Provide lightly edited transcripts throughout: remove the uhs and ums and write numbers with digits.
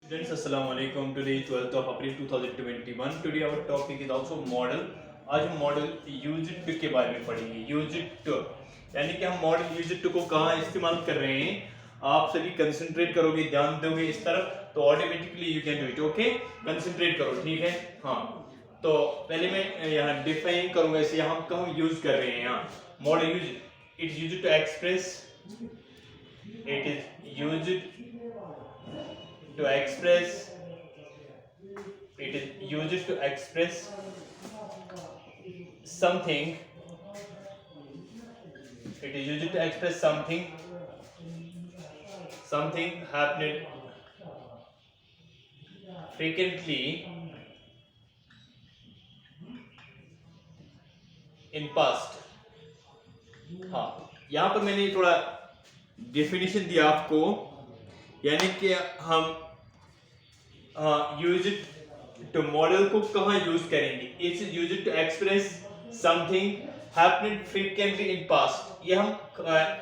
Students, Assalamu alaikum. Today is 12th of April 2021. Today our topic is also model. आज हम model use it के बारे में पढ़ेंगे. यूज इट यानी कि हम मॉडल यूज इट को कहाँ इस्तेमाल कर रहे हैं. आप सभी कंसंट्रेट करोगे, ध्यान दोगे इस तरफ, तो automatically you can do it. Okay, concentrate करो, ठीक है. हाँ, तो पहले मैं यहाँ डिफाइन करूंगा इसे. हम कहाँ यूज कर रहे हैं. यहाँ modal use it use to express, it is use to express, it is used to express something, it is used to express something happened frequently in past. हाँ, यहाँ पर मैंने थोड़ा डेफिनेशन दिया आपको, यानी कि हम यूज इट टू मॉडल को कहाँ यूज करेंगे. It's use it to express something happened frequently in past. ये हम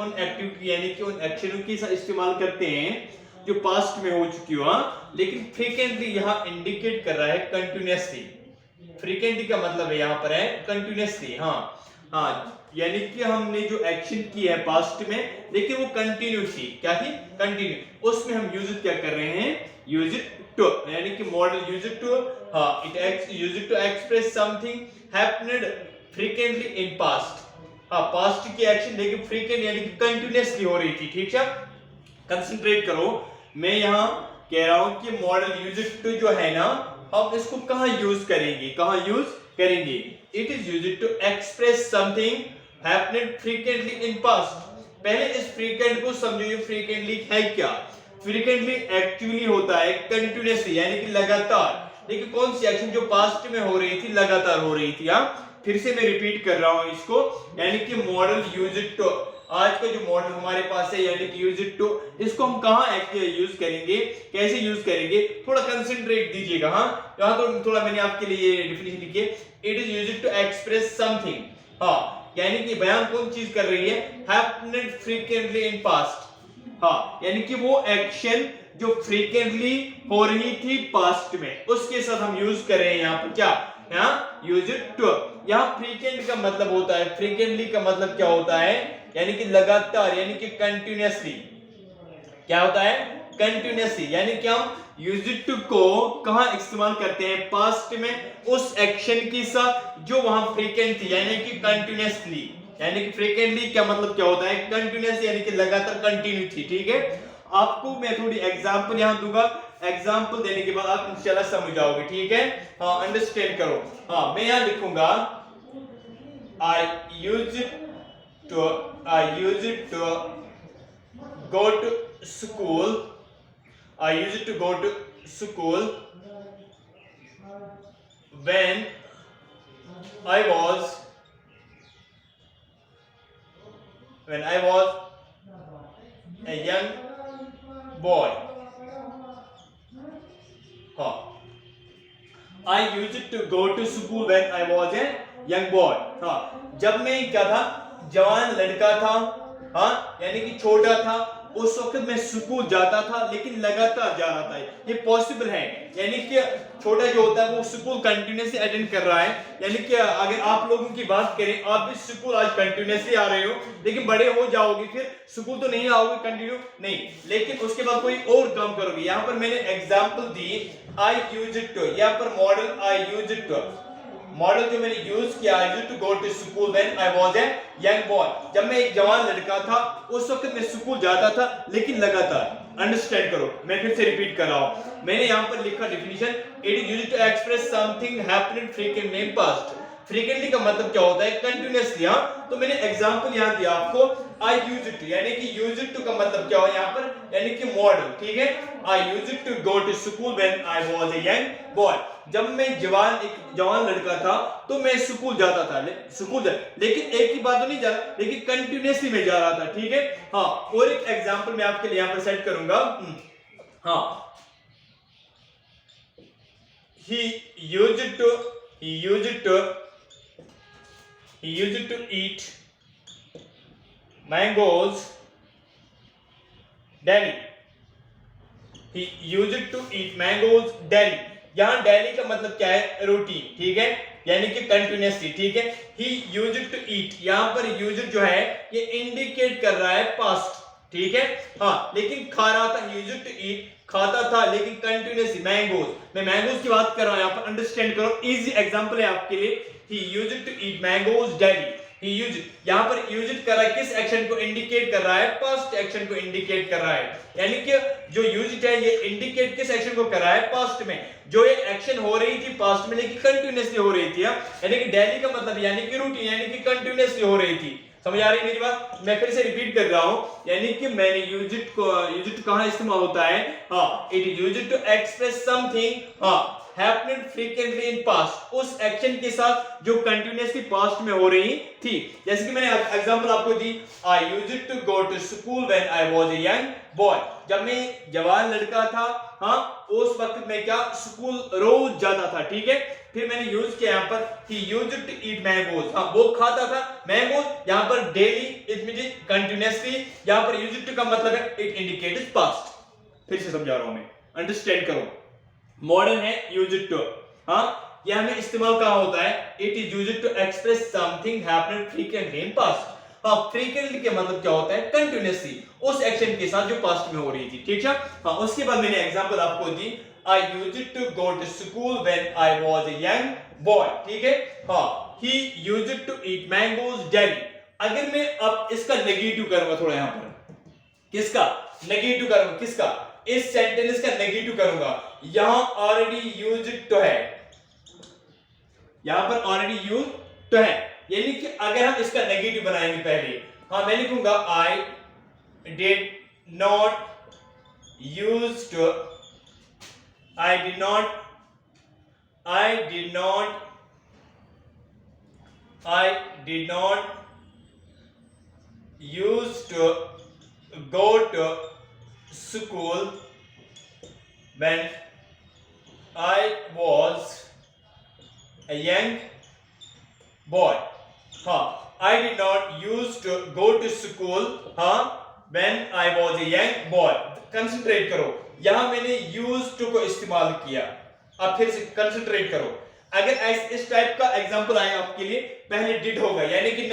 उन एक्टिविटी यानी कि उन एक्शनों के साथ इस्तेमाल करते हैं जो पास्ट में हो चुकी हो. लेकिन फ्रीक्वेंटली यहाँ इंडिकेट कर रहा है कंटिन्यूसली. फ्रीक्वेंटली का मतलब है यहाँ पर है कंटिन्यूसली. यानी कि हमने जो एक्शन की है पास्ट में, लेकिन वो कंटिन्यू थी. क्या थी? कंटिन्यू. उसमें हम यूज क्या कर रहे हैं? यूज इट टू, यानी कि modal use it to, it use it to express something happened frequently in past. Past की एक्शन लेकिन फ्रीक्वेंट यानी कि कंटिन्यूसली हो रही थी. ठीक है, कंसंट्रेट करो. मैं यहाँ कह रहा हूं कि मॉडल यूज इट टू जो है ना, हम इसको कहाँ यूज करेंगे? कहाँ यूज करेंगे? It is used to express something happened frequently in past. पहले इस फ्रीक्वेंट को समझो. ये फ्रीक्वेंटली है क्या? फ्रीक्वेंटली एक्चुअली होता है कंटिन्यूसली, यानी कि लगातार. देखिए कौन सी एक्शन जो पास्ट में हो रही थी लगातार हो रही थी. फिर से मैं रिपीट कर रहा हूं इसको, यानी कि मॉडल यूज इट टू. आज का जो मॉडल हमारे पास है यानी कि यूज इट टू, इसको हम कहाँ यूज करेंगे, कैसे यूज करेंगे, थोड़ा कंसंट्रेट दीजिएगा. यहाँ तो थोड़ा मैंने आपके लिए डेफिनेशन लिखी है. It is used to express something, यानी कि बयान कौन चीज कर रही है? Happened frequently in past. यानी कि वो एक्शन जो फ्रीक्वेंटली हो रही थी पास्ट में, उसके साथ हम यूज कर रहे हैं यहाँ पर. क्या? यहाँ यूज इट टू. यहाँ फ्रीक्वेंट का मतलब होता है, फ्रीक्वेंटली का मतलब क्या होता है? यानी कि लगातार, यानी कि कंटिन्यूसली. क्या होता है? कंटिन्यूसली. यानी कि हम यूज इट टू को कहां इस्तेमाल करते हैं? पास्ट में, उस एक्शन के साथ जो वहां फ्रीक्वेंट थी, यानी कि कंटिन्यूसली. यानी कि फ्रीक्वेंटली क्या मतलब क्या होता है? कंटिन्यूस, यानी कि लगातार कंटिन्यू थी. ठीक है, आपको मैं थोड़ी एग्जांपल यहां दूंगा. एग्जांपल देने के बाद आप इंशाल्लाह समझ जाओगे. ठीक है, अंडरस्टैंड करो. मैं यहां लिखूंगा आई use it to go to school. I used to go to school when I was a young boy. I used to go to school when I was a young boy. जब मैं क्या था? जवान लड़का था. यानी कि छोटा था. उस वक्त मैं स्कूल जाता था, लेकिन लगातार जा रहा था. ये पॉसिबल है, यानी कि छोटा जो होता है वो स्कूल कंटिन्यूसली अटेंड कर रहा है. यानी कि अगर आप लोगों की बात करें, आप भी स्कूल आज कंटिन्यूसली आ रहे हो, लेकिन बड़े हो जाओगे फिर स्कूल तो नहीं आओगे कंटिन्यू नहीं, लेकिन उसके बाद कोई और काम करोगे. यहाँ पर मैंने एग्जाम्पल दी आई यूज इट टू. यहाँ पर model I use it to, model जो मैंने यूज किया, I used to go to school when I was a young boy. जब मैं एक जवान लड़का था, उस वक्त मैं स्कूल जाता था, लेकिन लगातार. अंडरस्टैंड करो, मैं फिर से रिपीट कर रहा हूं. मैंने यहां पर लिखा definition, it is used to express something happened frequently in past. Frequently का मतलब क्या होता है? कंटिन्यूसली. तो मैंने एग्जांपल यहां दिया आपको, आई यूज इट टू, यानी कि यूज इट टू का मतलब क्या हो यहां पर? यानी कि मॉडल. ठीक है, I use it to go to school when I was a young boy. जब मैं एक जवान लड़का था, तो मैं स्कूल जाता था. लेकिन एक ही बात तो नहीं जा रहा, लेकिन कंटिन्यूसली मैं जा रहा था. ठीक है, और एक एग्जांपल मैं आपके लिए यहां पर सेट करूंगा. he used to eat mangoes daily. He used to eat mangoes daily. यहाँ डेली का मतलब क्या है, रूटीन, ठीक है, यानी कि कंटिन्यूसली, ठीक है। ही यूज्ड टू ईट, यहाँ पर यूज्ड जो है ये इंडिकेट कर रहा है पास्ट, ठीक है। हाँ, लेकिन खा रहा था, यूज्ड टू ईट खाता था, लेकिन कंटिन्यूसली मैंगोज, मैं मैंगोज की बात कर रहा हूं यहाँ पर, अंडरस्टैंड करो, इजी एग्जांपल है आपके लिए। He used to eat mangoes daily. He used, यहाँ पर यूज्ड कर रहा है, किस एक्शन को इंडिकेट कर रहा है, पास्ट एक्शन को इंडिकेट कर रहा है, यानी कि जो यूज्ड है ये इंडिकेट किस एक्शन को कर रहा है, पास्ट में, जो ये एक्शन हो रही थी पास्ट में लेकिन कंटिन्यूसली हो रही थी, यानी कि डेली का मतलब यानी कि रूटीन, यानी कि कंटिन्यूसली हो रही थी। समझ आ रही है मेरी बात? मैं फिर से रिपीट कर रहा हूं, यानी कि मैंने यूज्ड कहां इस्तेमाल होता है, हाँ, it is used to express something, हाँ, हैपेंड फ्रीक्वेंटली इन पास्ट, उस एक्शन के साथ जो कंटिन्यूअसली पास्ट में हो रही थी। जैसे कि मैंने एग्जांपल आपको दी, I used to go to school when I was a young boy, जब मैं जवान लड़का था, हाँ, उस वक्त मैं क्या स्कूल रोज जाता था, ठीक है। फिर मैंने यूज किया यहाँ पर, he used to eat mangoes, हाँ, वो खाता था मैंगोज, यहाँ पर डेली इट मींस कंटिन्यूअसली, यहाँ पर यूज्ड टू का मतलब है इट इंडिकेट्स पास्ट। फिर से समझा रहा हूं मैं, अंडरस्टैंड करो। मॉडर्न है यूज्ड टू, हाँ, यह हमें इस्तेमाल कहां होता है, it is used to express something happened frequently in past. हाँ, फ्रीक्वेंटली के मतलब क्या होता है, कंटिन्यूअसली, उस एक्शन के साथ जो पास्ट में हो रही थी, ठीक है। हाँ, उसके बाद मैंने एग्जांपल आपको दी, I used to go to school when I was a young boy, ठीक है। हाँ, he used to eat mangoes daily। अगर मैं अब इसका नेगेटिव करूंगा थोड़ा, यहाँ पर किसका नेगेटिव करूंगा, किसका, इस सेंटेंस का नेगेटिव करूंगा, यहां ऑलरेडी यूज्ड टू है, यहां पर ऑलरेडी यूज्ड टू है, यानी कि अगर हम इसका नेगेटिव बनाएंगे पहले, हाँ, मैं लिखूंगा I did not use to, I did not used to go to school when I was a young boy। हाँ, I did not used to go to school, हाँ, when I was a young boy। Concentrate करो, यहां मैंने use to को इस्तेमाल किया, अब फिर से कंसंट्रेट करो। अगर इस टाइप का एग्जांपल आए आपके लिए, पहले डिड होगा, यानी कि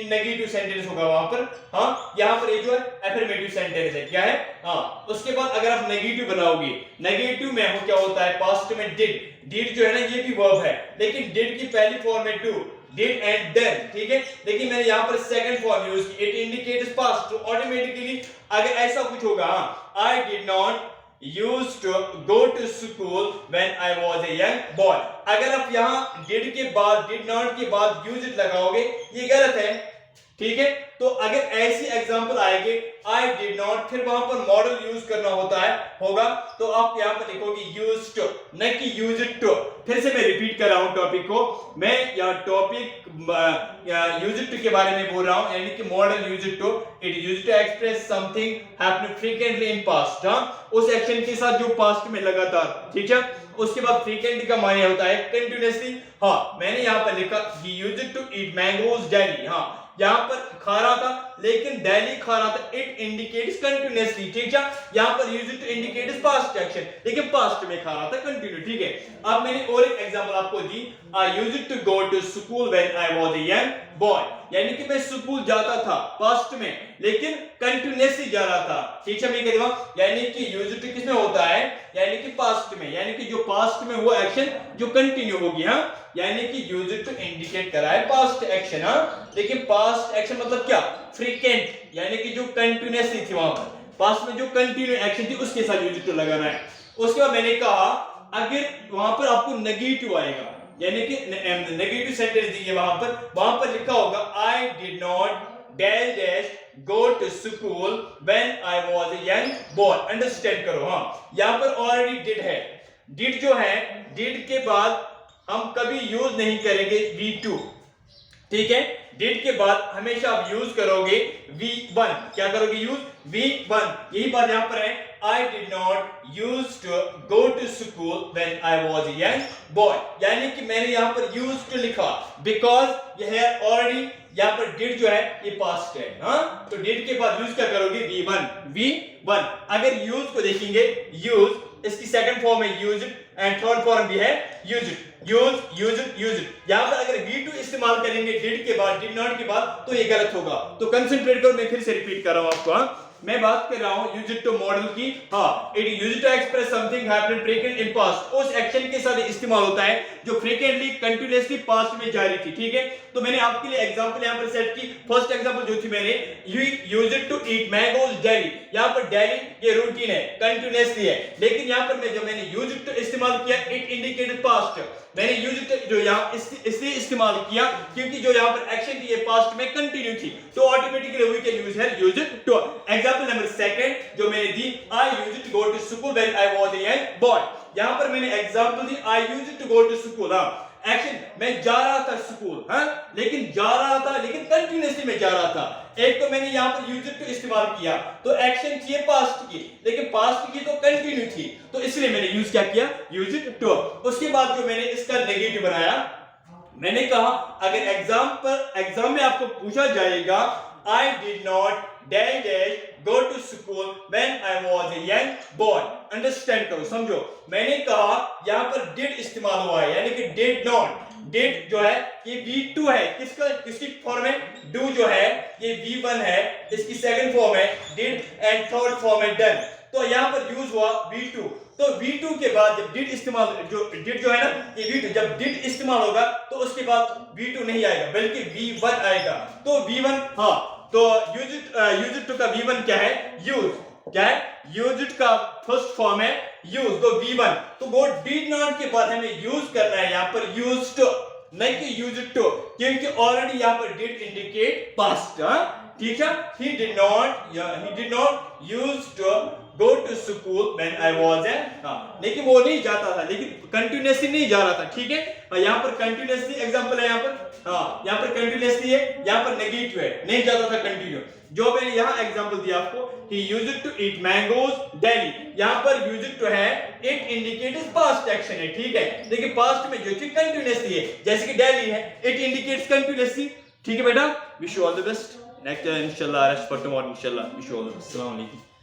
नेगेटिव सेंटेंस होगा वहां पर, हाँ, यहां पर ये जो है एफर्मेटिव सेंटेंस है, क्या है, हाँ। उसके बाद अगर आप नेगेटिव बनाओगे, नेगेटिव में हो क्या होता है, पास्ट में डिड जो है ना, ये भी वर्ब है, लेकिन डिड की पहली फॉर्म में डू, डिड एंड डन, ठीक है। लेकिन मैंने यहां पर सेकंड फॉर्म यूज की, इट इंडिकेट्स पास्ट, तो ऑटोमेटिकली अगर ऐसा कुछ होगा, I did not used to go to school when I was a young boy। अगर आप यहाँ did के बाद, did not के बाद used लगाओगे, ये गलत है, ठीक है। तो अगर ऐसी एग्जांपल आएंगे, I did not, फिर वहां पर मॉडल यूज करना होगा, तो आप यहाँ पर लिखोगे used to, न कि used to। फिर से मैं रिपीट कर रहा हूं टॉपिक को, मैं यहाँ टॉपिक used to के बारे में बोल रहा हूं, यानी कि model used to, it is used to express something happened frequently in past, हाँ, उस एक्शन के साथ जो पास्ट में लगातार, ठीक है। उसके बाद फ्रीक्वेंटली का माने होता है कंटिन्यूअसली, हाँ, मैंने यहाँ पर लिखा he used to eat mangoes daily, हाँ, यहाँ पर खा रहा था लेकिन डेली खा रहा था, इट इंडिकेट्स कंटिन्यूअसली, ठीक है। यहाँ पर used to indicates past action, लेकिन पास्ट में खा रहा था कंटिन्यू, ठीक है। अब मैंने और एक एग्जांपल आपको दी, I used to go to school when I was a young boy, यानी कि मैं स्कूल जाता था पास्ट में, लेकिन कंटिन्यूअसली जा रहा था, ठीक है। मैं कह रहा हूं, यानी कि यूज्ड टू किसमें होता है, यानी कि पास्ट में, यानी कि जो पास्ट में हुआ एक्शन जो कंटिन्यू होगी, हाँ, यानी कि यूज्ड टू इंडिकेट कर रहा है पास्ट एक्शन, हाँ, लेकिन पास्ट एक्शन मतलब क्या, फ्रीक्वेंट, यानी कि जो कंटिन्यूअसली थी, वहां पर पास्ट में जो कंटिन्यू एक्शन थी उसके साथ यूज्ड टू लगाना है। उसके बाद मैंने कहा अगर वहां पर आपको नेगेटिव आएगा, यानी कि नेगेटिव सेंटेंस दिए, वहां पर लिखा होगा I did not dash dash go to school when I was a young boy. Understand करो, हाँ, यहां पर ऑलरेडी डिड है, डिड जो है, डिड के बाद हम कभी यूज नहीं करेंगे V2, ठीक है। डिड के बाद हमेशा आप यूज करोगे V1, क्या करोगे, यूज V1, यही बात यहां पर है, I did not used to go to school when I was a young boy, यानी कि मैंने यहां पर used to लिखा बिकॉज यह है ऑलरेडी, यहां पर did जो है ये पास्ट है, हाँ, तो did के बाद यूज क्या करोगे, V1। अगर यूज को देखेंगे, यूज इसकी सेकंड फॉर्म है यूज्ड एंड थर्ड फॉर्म भी है यूज्ड। यूज्ड यहां पर अगर V2 इस्तेमाल करेंगे डिड के बाद, डिड नॉट के बाद, तो ये गलत होगा। तो कंसंट्रेट करो, मैं फिर से रिपीट कर रहा हूं आपको। हाँ, मैं बात कर रहा हूं यूज्ड टू मॉडल की। हाँ, it used to express something happened frequent in past, उस एक्शन के साथ इस्तेमाल होता है जो फ्रीक्वेंटली कंटीन्यूअसली पास्ट में जारी थी। ठीक है, तो मैंने आपके लिए एग्जांपल यहां पर सेट की। फर्स्ट एग्जांपल जो थी मैंने, you used to eat mangoes daily. यहां पर डेली ये रूटीन है, कंटीन्यूअसली है, लेकिन यहां पर मैंने यूज्ड टू इस्तेमाल किया, इट इंडिकेटेड पास्ट। मैंने यूज्ड जो यहां इसलिए इस्तेमाल किया क्योंकि जो यहां पर एक्शन थी ये पास्ट में कंटिन्यू थी, तो automatically we can use here used to. Example number second जो मैंने दी, I used to go to school when I was a young boy. यहां पर मैंने एग्जांपल दी, I used to go to school. हां, एक्शन मैं जा रहा था स्कूल, हाँ, लेकिन जा रहा था, लेकिन कंटिन्यूअसली मैं जा रहा था। एक तो मैंने यहाँ पर यूज्ड टू इस्तेमाल किया, तो एक्शन थी पास्ट की, लेकिन पास्ट की तो कंटिन्यू थी, तो इसलिए मैंने यूज क्या किया, यूज्ड टू। उसके बाद जो मैंने इसका नेगेटिव बनाया, मैंने कहा अगर एग्जाम में आपको पूछा जाएगा, I did not dash go to school when I was a young boy। Understand करो, समझो। मैंने कहा यहाँ पर did इस्तेमाल हुआ है, यानी कि did not। did जो है ये V2 है, किसकी फॉर्म है, do जो है ये V1 है, इसकी सेकंड फॉर्म है did एंड थर्ड फॉर्म है done। तो यहाँ पर यूज हुआ V2। तो V2 के बाद जब did इस्तेमाल, जो did जो है ना ये V2, जब did इस्तेमाल होगा तो उसके बाद V2 नहीं आएगा बल्कि V1 आएगा। तो V1, हाँ, तो यूज्ड टू का V1 क्या है, यूज। क्या है, यूज्ड का फर्स्ट फॉर्म है यूज, तो V1। तो वो डिड नॉट के बाद हमें यूज करना है यहाँ पर यूज्ड टू, नहीं कि यूज्ड टू, क्योंकि ऑलरेडी यहाँ पर डिड इंडिकेट पास्ट। ठीक है, he did not use to go to school when I was a, लेकिन वो नहीं जाता था, लेकिन कंटिन्यूअसली नहीं जा रहा था। ठीक है, यहाँ पर कंटिन्यूअसली एग्जांपल है, यहाँ पर यहाँ पर कंटिन्यूअसली है, यहाँ पर नेगेटिव है, नहीं जाता था कंटिन्यू। जो मैंने यहाँ एग्जांपल दिया आपको, he used to eat mangoes daily, यहाँ पर used to है, it indicates past action है। ठीक है, देखिए पास्ट में जो चीज कंटिन्यूअसली है, जैसे कि daily है, it indicates continuously। ठीक है बेटा, wish you all the best। Next इंशाल्लाह, रेस्ट फॉर टुमारो इंशाल्लाह। Wish you all the best. अस्सलाम वालेकुम।